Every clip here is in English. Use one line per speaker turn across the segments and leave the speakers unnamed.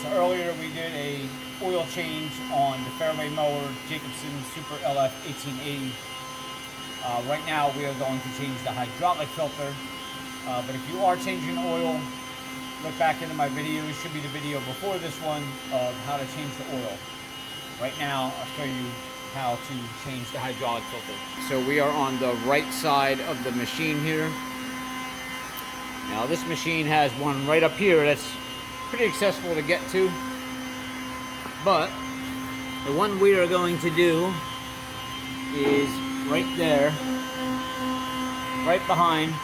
So earlier we did a oil change on the Fairway mower, Jacobsen Super LF1880. Right now we are going to change the hydraulic filter. But if you are changing oil, look back into my video. It should be the video before this one of how to change the oil. Right now I'll show you how to change the hydraulic filter. So we are on the right side of the machine here. Now this machine has one right up here that's pretty accessible to get to, but the one we are going to do is right there, right behind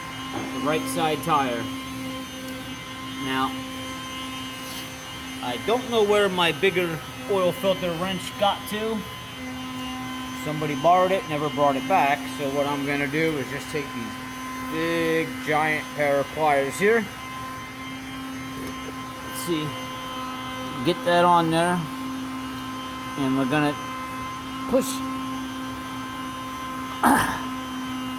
the right side tire. Now I don't know where my bigger oil filter wrench got to. Somebody borrowed it, never brought it back, so what I'm going to do is just take these big giant pair of pliers here. Let's see, get that on there, and we're gonna push.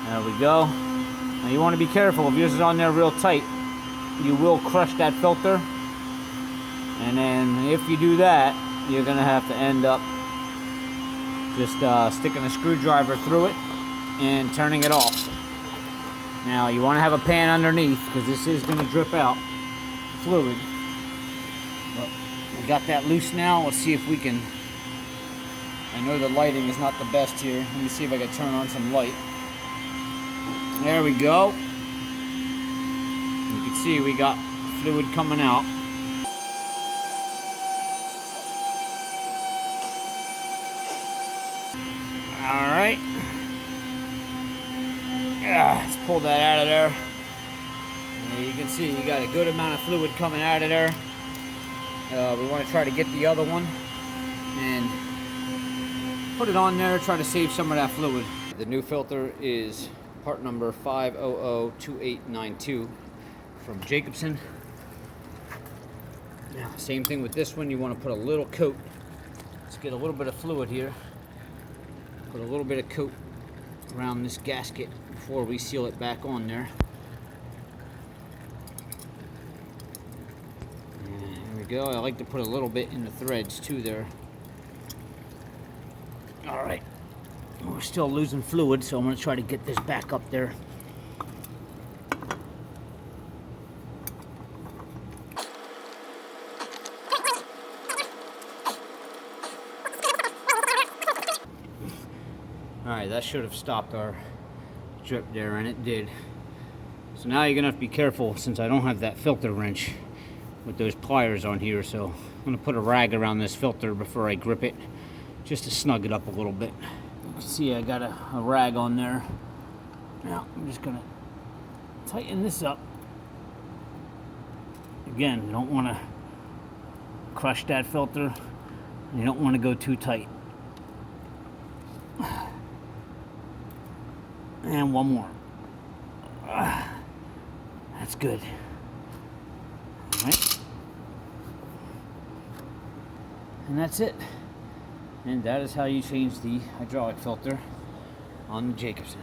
There we go. Now you want to be careful. If yours is on there real tight, you will crush that filter, and then if you do that, you're gonna have to end up just sticking a screwdriver through it and turning it off. Now you want to have a pan underneath because this is going to drip out fluid. But we got that loose now. Let's see if we can. I know the lighting is not the best here. Let me see if I can turn on some light. There we go. You can see we got fluid coming out. All right. Let's pull that out of there. And you can see you got a good amount of fluid coming out of there. We want to try to get the other one and put it on there, try to save some of that fluid. The new filter is part number 5002892 from Jacobsen. Now, same thing with this one. You want to put a little coat. Let's get a little bit of fluid here. Put a little bit of coat around this gasket before we seal it back on there. And there we go. I like to put a little bit in the threads too there. All right, we're still losing fluid, so I'm going to try to get this back up there. Alright, that should have stopped our drip there, and it did. So now you're going to have to be careful since I don't have that filter wrench with those pliers on here. So I'm going to put a rag around this filter before I grip it, just to snug it up a little bit. You can see I got a rag on there. Now I'm just going to tighten this up. Again, you don't want to crush that filter. You don't want to go too tight. And one more. That's good. All right. And that's it. And that is how you change the hydraulic filter on the Jacobsen.